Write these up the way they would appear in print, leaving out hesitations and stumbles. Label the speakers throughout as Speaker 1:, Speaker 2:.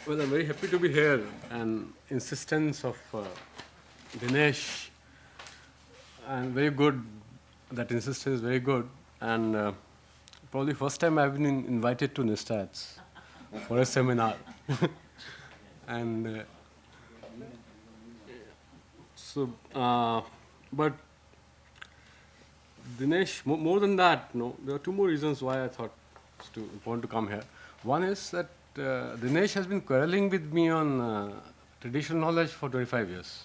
Speaker 1: Well, I'm very happy to be here. And insistence of Dinesh, and very good. That insistence is very good. And probably first time I've been invited to Nistats for a seminar. and so, but Dinesh, more than that, no, there are two more reasons why I thought it's too important to come here. One is that Dinesh has been quarreling with me on traditional knowledge for 25 years.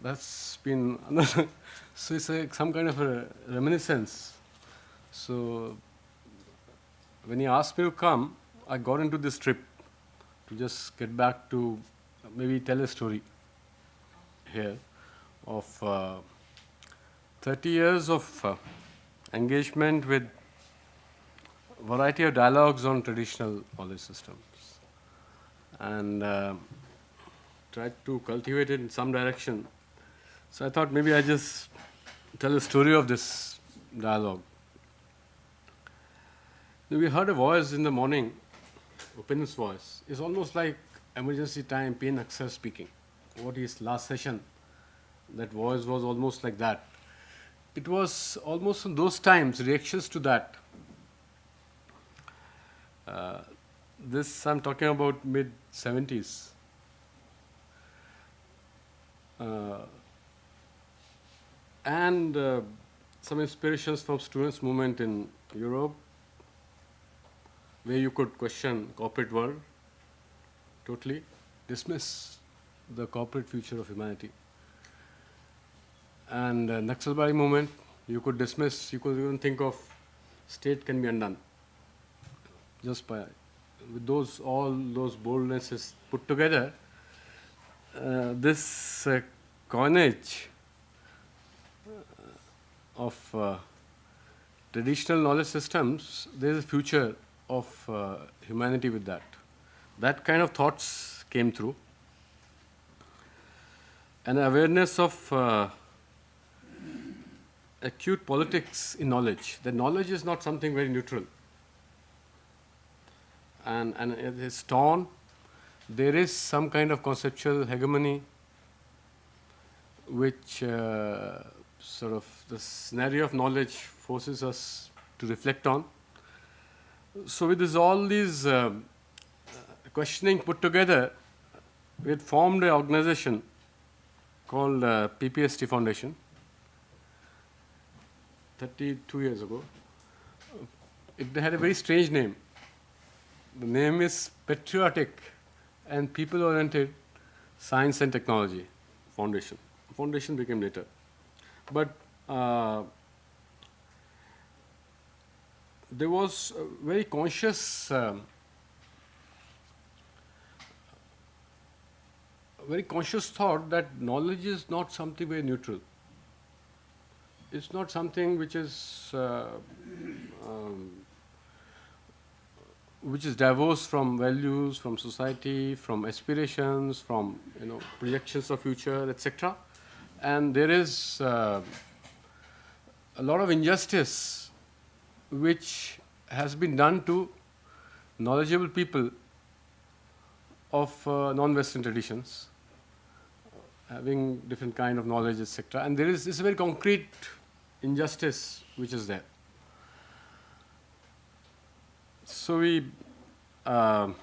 Speaker 1: That's been another. So it's some kind of a reminiscence. So when he asked me to come, I got into this trip to just get back to maybe tell a story here of 30 years of engagement with variety of dialogues on traditional knowledge systems, and tried to cultivate it in some direction. So I thought maybe I just tell a story of this dialogue. We heard a voice in the morning, opinions voice. It's almost like emergency time, pain access speaking. What is last session? That voice was almost like that. It was almost in those times, reactions to that. Uh, this I'm talking about mid 70s. Uh, and some inspirations from students' movement in Europe, where you could question corporate world, totally dismiss the corporate future of humanity. And Naxalbari movement, you could dismiss, you could even think of state can be undone just by with those all those boldnesses put together. This coinage of traditional knowledge systems, there is a future of humanity with that. That kind of thoughts came through. An awareness of acute politics in knowledge. That knowledge is not something very neutral. And it is torn. There is some kind of conceptual hegemony which sort of the scenario of knowledge forces us to reflect on. So with all these questioning put together, we had formed an organization called PPST Foundation 32 years ago. It had a very strange name. The name is Patriotic and People-Oriented Science and Technology Foundation. Foundation became later. But there was a very conscious thought that knowledge is not something very neutral. It's not something which is divorced from values, from society, from aspirations, from projections of future, etc. And there is a lot of injustice which has been done to knowledgeable people of non-Western traditions, having different kind of knowledge, etc. And there is this very concrete injustice which is there. So we, 12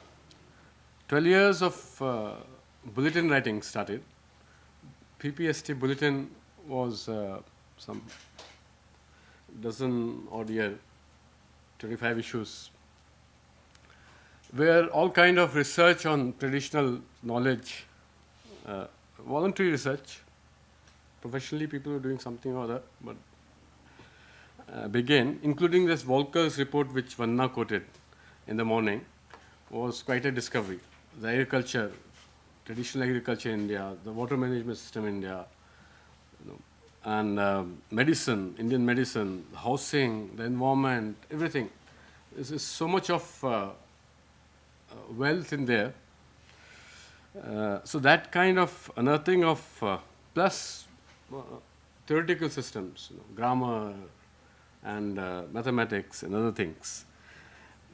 Speaker 1: years of bulletin writing started. PPST bulletin was some dozen odd year, 25 issues, where all kind of research on traditional knowledge, voluntary research, professionally people were doing something or other, but began, including this Volker's report which Vanna quoted in the morning, was quite a discovery. The agriculture, traditional agriculture in India, the water management system in India, and medicine, Indian medicine, housing, the environment, everything. There is so much of wealth in there. So that kind of unearthing of plus theoretical systems, grammar and mathematics and other things.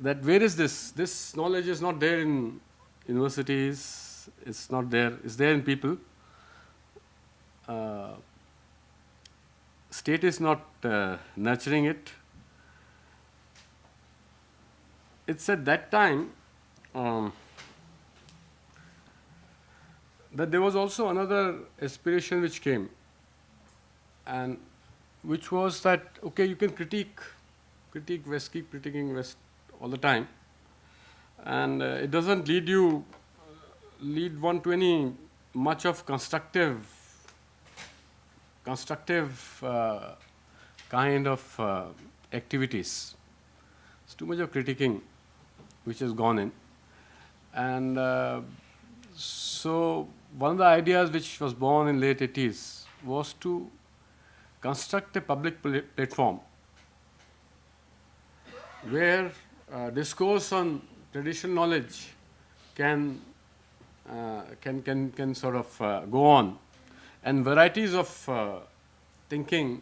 Speaker 1: That where is this? This knowledge is not there in universities, it's not there. It's there in people. Uh, State is not nurturing it. It's at that time um, that there was also another aspiration which came, and which was that okay, you can critique West, keep critiquing West all the time, and it doesn't lead one to any much of constructive kind of activities. It's too much of critiquing which has gone in. And so one of the ideas which was born in late 80s was to construct a public platform where discourse on traditional knowledge can sort of go on, and varieties of thinking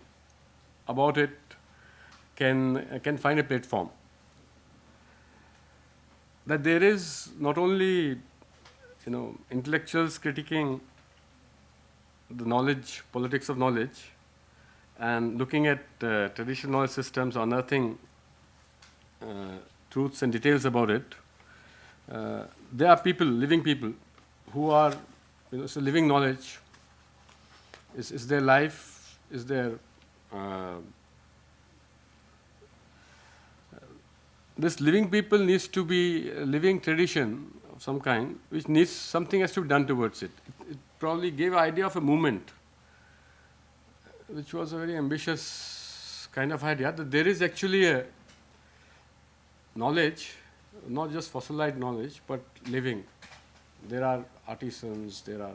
Speaker 1: about it can find a platform. That there is not only intellectuals critiquing the knowledge, politics of knowledge, and looking at traditional knowledge systems, unearthing truths and details about it. There are people, living people, who are, so living knowledge is their life, is their this living people needs to be a living tradition of some kind, which needs something has to be done towards it. It probably gave an idea of a movement, which was a very ambitious kind of idea, that there is actually a knowledge, not just fossilized knowledge, but living. There are artisans, there are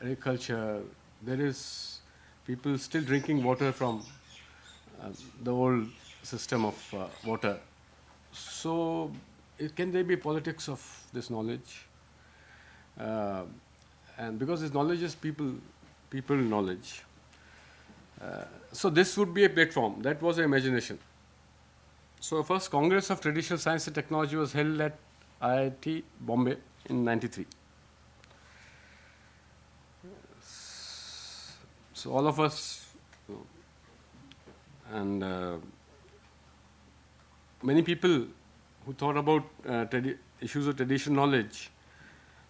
Speaker 1: agriculture, there is people still drinking water from the old system of water. So, can there be politics of this knowledge? And because this knowledge is people knowledge. So this would be a platform. That was the imagination. So first Congress of Traditional Science and Technology was held at IIT Bombay in '93. So all of us, and many people who thought about issues of traditional knowledge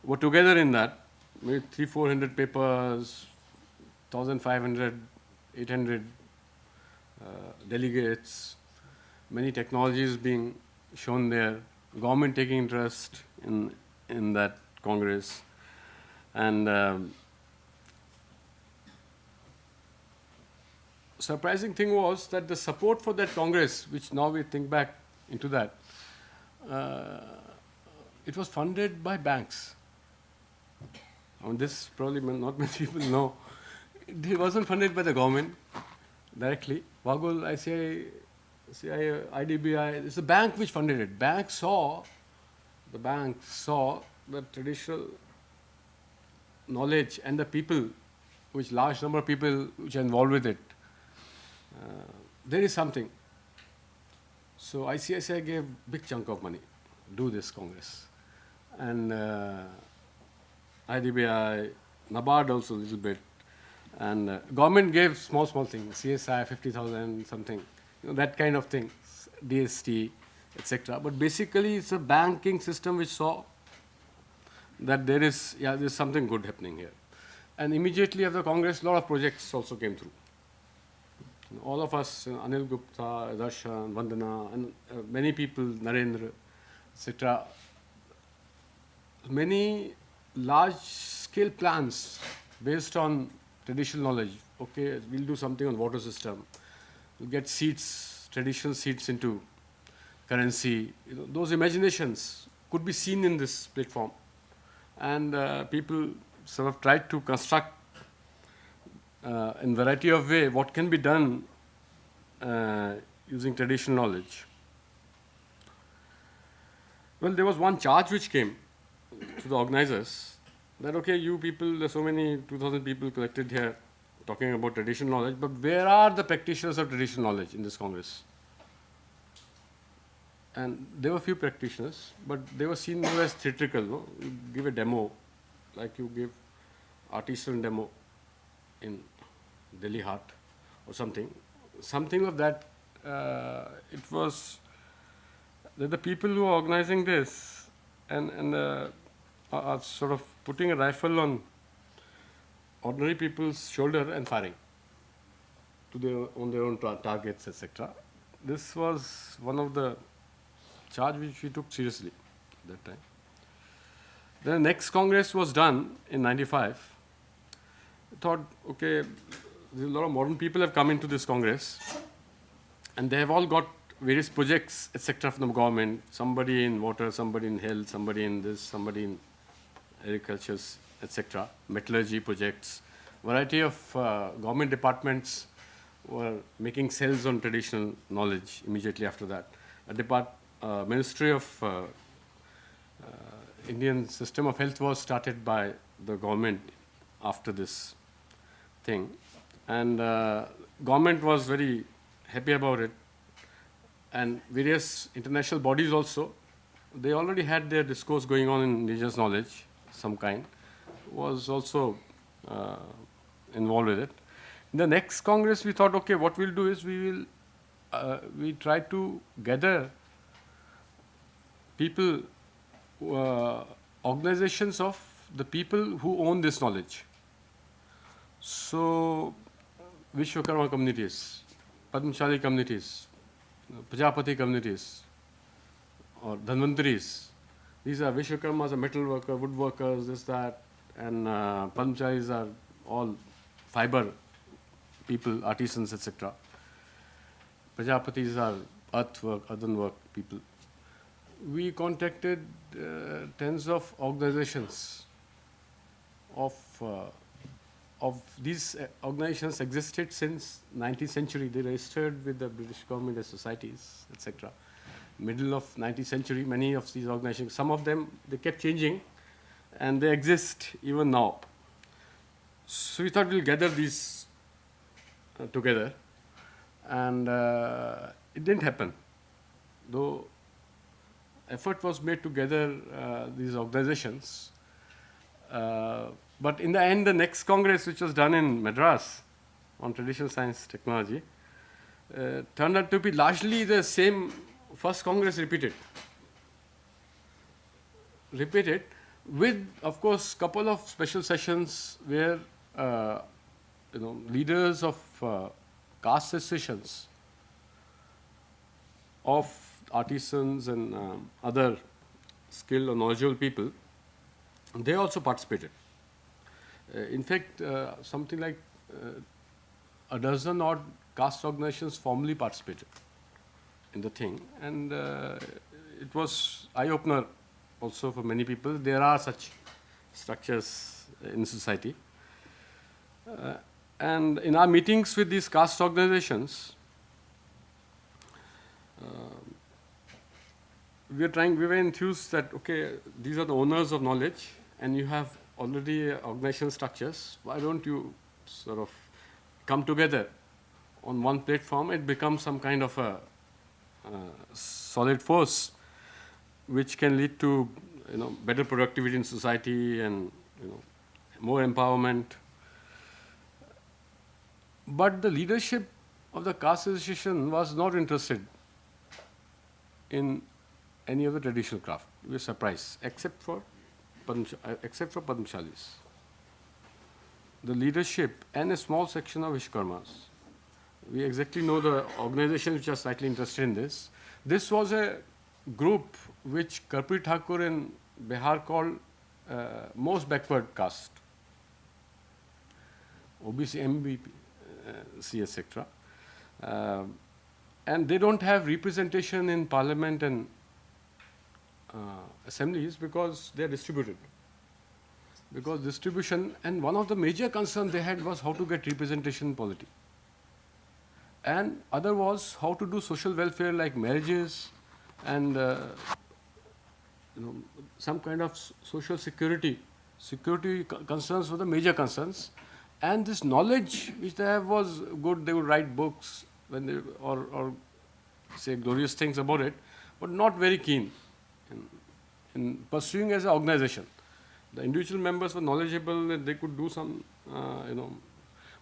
Speaker 1: were together in that, maybe 300-400 papers, 1,500, 800 delegates, many technologies being shown there, government taking interest in that Congress. And surprising thing was that the support for that Congress, which now we think back into that, it was funded by banks. I mean, this probably not many people know. It wasn't funded by the government directly. Wagul, CI, IDBI, it's the bank which funded it. The bank saw the traditional knowledge and the people, which large number of people which are involved with it. There is something. So ICICI gave big chunk of money, do this Congress. And IDBI, NABARD also a little bit. And government gave small things, CSI 50,000 something, that kind of thing, DST, etc. But basically it's a banking system which saw that there's something good happening here. And immediately after Congress, a lot of projects also came through. All of us, Anil Gupta, Darshan, Vandana, and many people, Narendra, etc. Many large-scale plans based on traditional knowledge. Okay, we'll do something on water system. We'll get seeds, traditional seeds into currency. Those imaginations could be seen in this platform. And people sort of tried to construct in variety of way what can be done using traditional knowledge. Well, there was one charge which came to the organizers that, okay, you people, there's so many 2,000 people collected here talking about traditional knowledge, but where are the practitioners of traditional knowledge in this Congress? and there were few practitioners, but they were seen more as theatrical. No? You give a demo, like you give artisan demo in Delhi Heart or something of that. It was that the people who are organizing this and are sort of putting a rifle on ordinary people's shoulder and firing on their own targets, etc. This was one of the charge which we took seriously at that time. The next Congress was done in 95. I thought, okay, there's a lot of modern people have come into this Congress, and they have all got various projects, etc. from the government. Somebody in water, somebody in health, somebody in this, somebody in agriculture, etc. Metallurgy projects. Variety of government departments were making cells on traditional knowledge immediately after that. Ministry of Indian system of health was started by the government after this thing, and government was very happy about it, and various international bodies also, they already had their discourse going on in indigenous knowledge, some kind, was also involved with it. In the next Congress, we thought, okay, what we'll do is we try to gather people, organizations of the people who own this knowledge. So, Vishwakarma communities, Padmashali communities, Prajapati communities, or Dhanvantaris. These are Vishwakarmas are metal worker, woodworkers, this, that, and Padmashalis are all fiber people, artisans, etc. Prajapatis are earthen work people. We contacted tens of organizations of these organizations existed since 19th century. They registered with the British government as societies, etc. Middle of 19th century, many of these organizations, some of them, they kept changing, and they exist even now. So we thought we'll gather these together, and it didn't happen. Though effort was made to gather these organizations, but in the end, the next Congress, which was done in Madras on traditional science technology, turned out to be largely the same first Congress repeated with, of course, couple of special sessions where leaders of caste associations of artisans and other skilled or knowledgeable people, they also participated. In fact, something like a dozen odd caste organizations formally participated in the thing, and it was eye-opener also for many people. There are such structures in society. And in our meetings with these caste organizations, we were enthused that, okay, these are the owners of knowledge, and you have already organizational structures. Why don't you sort of come together on one platform? It becomes some kind of a solid force which can lead to better productivity in society and more empowerment. But the leadership of the caste association was not interested in any of the traditional craft. We were surprised, except for Padmashalis. The leadership and a small section of Vishwakarmas. We exactly know the organizations which are slightly interested in this. This was a group which Kapil Thakur in Bihar called most backward caste, OBC, MBC, etc. And they don't have representation in parliament and assemblies because they are distributed. Because distribution, and one of the major concerns they had was how to get representation in polity. And other was how to do social welfare like marriages and some kind of social security. Security concerns were the major concerns. And this knowledge which they have was good. They would write books when they, or say glorious things about it. but not very keen in pursuing as an organization. The individual members were knowledgeable and they could do some,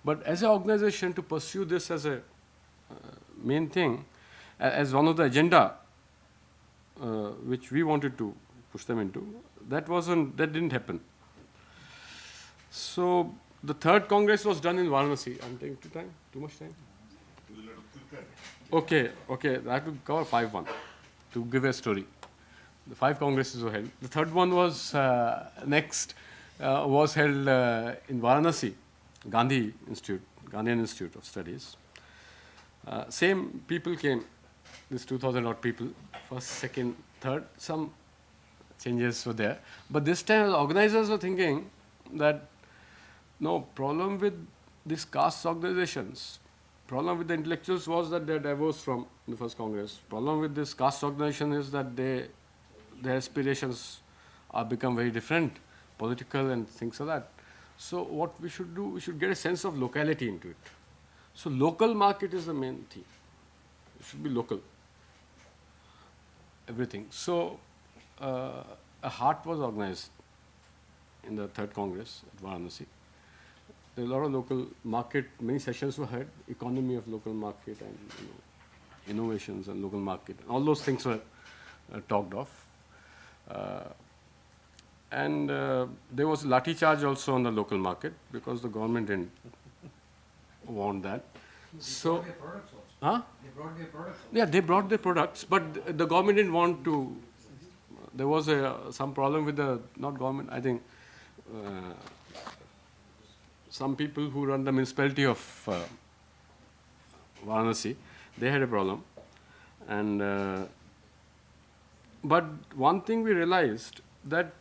Speaker 1: but as an organization to pursue this as a main thing, as one of the agenda which we wanted to push them into, that didn't happen. So the third Congress was done in Varanasi. I'm taking too much time? Okay, I have to cover 5-1 to give a story. The 5 congresses were held. The third one was was held in Varanasi, Gandhian Institute of Studies. Same people came, this 2,000 odd people, first, second, third, some changes were there. But this time the organizers were thinking that no problem with these caste organizations. Problem with the intellectuals was that they are divorced from the first Congress. Problem with this caste organization is that their aspirations are become very different, political and things like that. So what we should do, we should get a sense of locality into it. So local market is the main theme. It should be local. Everything. So a heart was organized in the third Congress at Varanasi. There are a lot of local market, many sessions were held, economy of local market and innovations and local market. All those things were talked of. And there was lathi charge also on the local market because the government didn't want that. So,
Speaker 2: their products also.
Speaker 1: huh?
Speaker 2: They brought their products also.
Speaker 1: Yeah, they brought their products, but the government didn't want to. There was some problem with the, not government, I think, some people who run the municipality of Varanasi, they had a problem. And but one thing we realized that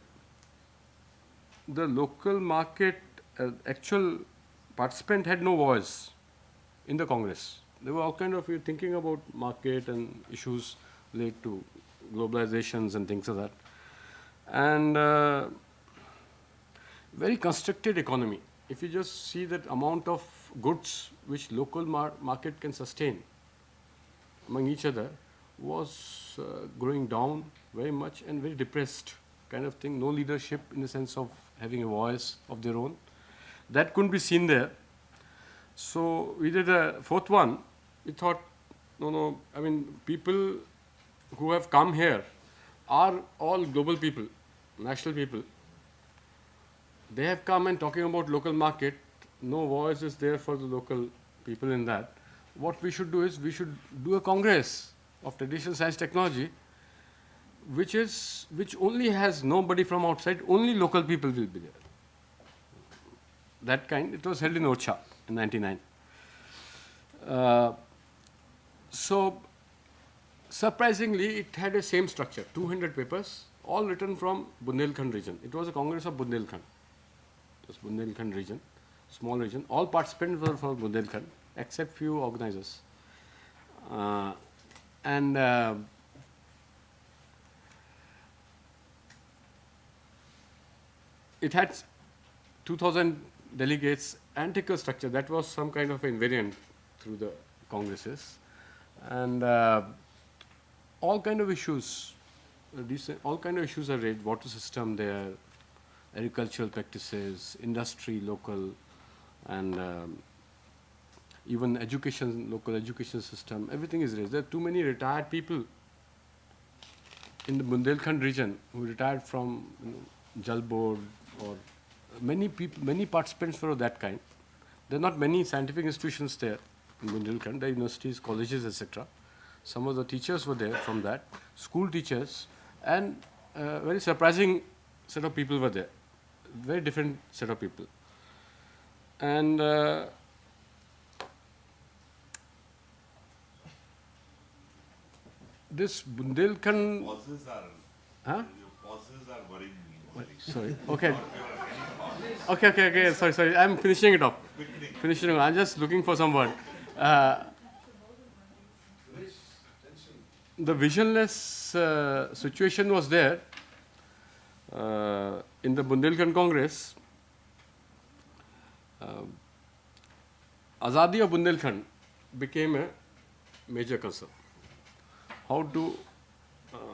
Speaker 1: the local market actual participant had no voice in the Congress. They were all kind of thinking about market and issues related to globalizations and things like that. And very constricted economy. If you just see that amount of goods which local market can sustain among each other was going down very much and very depressed kind of thing. No leadership in the sense of having a voice of their own. That couldn't be seen there. So we did a fourth one. We thought, no, I mean, people who have come here are all global people, national people. They have come and talking about local market. No voice is there for the local people in that. What we should do is we should do a congress of traditional science technology, which only has nobody from outside. Only local people will be there. That kind. It was held in Orcha in '99. So surprisingly, it had the same structure. 200 papers, all written from Bundelkhand region. It was a congress of Bundelkhand. This Bundelkhand region, small region. All participants were from Bundelkhand, except few organizers. It had 2,000 delegates, antical structure. That was some kind of invariant through the congresses. And all kind of issues, all kind of issues are raised. Water system there, agricultural practices, industry, local, and even education, local education system, everything is raised. There are too many retired people in the Bundelkhand region who retired from Jal Board, or many people, many participants were of that kind. There are not many scientific institutions there in Bundelkhand, the universities, colleges, etc. Some of the teachers were there from that, school teachers, and very surprising set of people were there. Very different set of people. And this Bundelkhand.
Speaker 3: Pauses are.
Speaker 1: Huh?
Speaker 3: Your pauses are worrying me.
Speaker 1: Sorry. Okay. Okay. Sorry. I'm finishing it off. I'm just looking for some word. The visionless situation was there in the Bundelkhand Congress. Azadi of Bundelkhand became a major concern. How to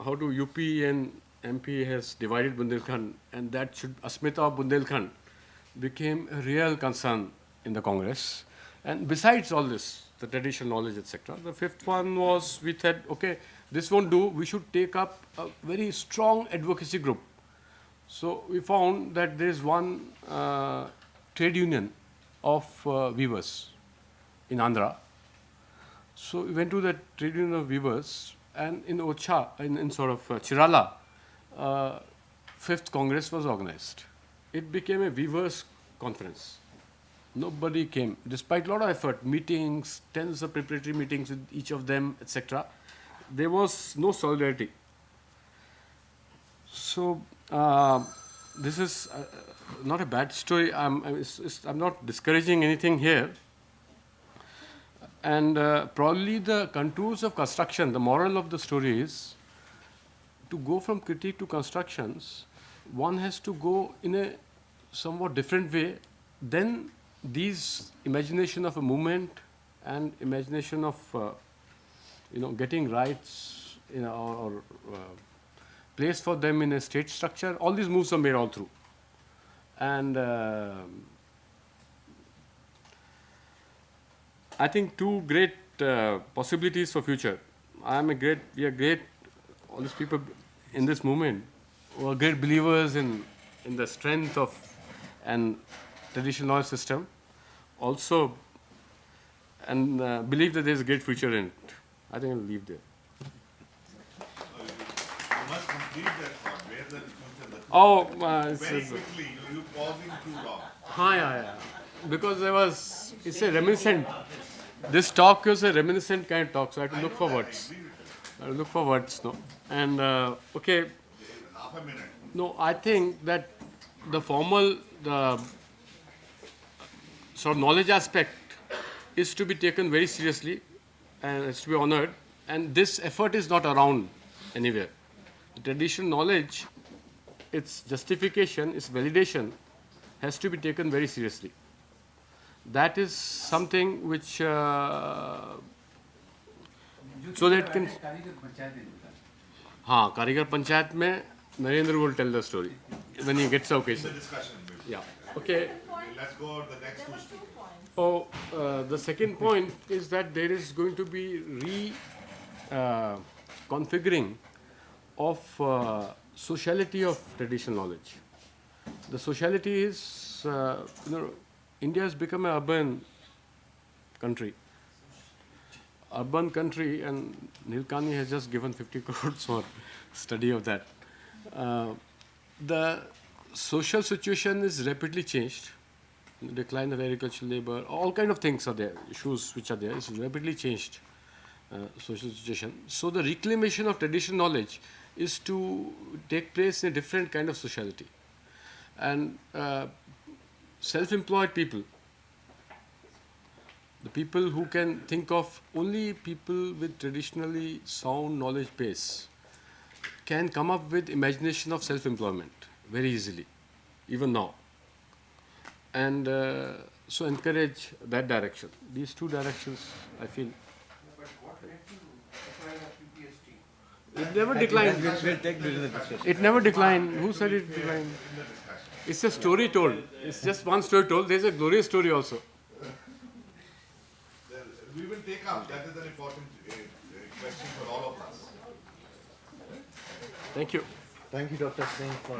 Speaker 1: how to UP and MP has divided Bundelkhand, and that should Asmita of Bundelkhand became a real concern in the Congress. And besides all this, the traditional knowledge, etc., the fifth one was we said, okay, this won't do. We should take up a very strong advocacy group. So we found that there is one trade union of weavers in Andhra. So we went to the trade union of weavers, and in Ocha, in sort of Chirala, fifth Congress was organized. It became a weavers conference. Nobody came, despite a lot of effort, meetings, tens of preparatory meetings with each of them, etc. There was no solidarity. So this is not a bad story. I'm not discouraging anything here. And probably the contours of construction, the moral of the story is to go from critique to constructions, one has to go in a somewhat different way. Then these imagination of a movement and imagination of getting rights or place for them in a state structure, all these moves are made all through. And I think two great possibilities for future. We are great, all these people in this movement who are great believers in the strength of and traditional knowledge system. Also, and believe that there is a great future in it. I think I'll leave there.
Speaker 3: You must complete that thought. Where the future, the
Speaker 1: Oh,
Speaker 3: very quickly, you pausing too long.
Speaker 1: yeah. Because it's a reminiscent. This talk is a reminiscent kind of talk, so I have to look for words. I have to look for words, no? And, okay,
Speaker 3: Half a minute.
Speaker 1: no, I think that the sort of knowledge aspect is to be taken very seriously and is to be honored. And this effort is not around anywhere. The traditional knowledge, its justification, its validation has to be taken very seriously. That is something which, so that it can. हाँ, कारीगर पंचायत में Narendra will tell the story when he gets the occasion.
Speaker 3: Discussion. Maybe.
Speaker 1: Yeah. Okay.
Speaker 3: Let's go to the next two speakers.
Speaker 1: Oh, the second point is that there is going to be configuring of sociality of traditional knowledge. The sociality is, India has become an urban country. Urban country, and Nilkani has just given 50 crores for study of that. The social situation is rapidly changed. Decline of agricultural labor, all kind of things are there, issues which are there. It's rapidly changed social situation. So the reclamation of traditional knowledge is to take place in a different kind of sociality. And self-employed people, the people who can think of only people with traditionally sound knowledge base, can come up with imagination of self-employment very easily, even now. And so encourage that direction. These two directions, I feel.
Speaker 2: But what led to acquire a PhD?
Speaker 1: It never declined.
Speaker 4: We'll take during the discussion.
Speaker 1: It never declined. Who said it declined? It's a story told. It's just one story told. There's a glorious story also.
Speaker 3: We will take up. That is an important question for all of us.
Speaker 1: Thank you.
Speaker 4: Thank you, Dr. Singh, for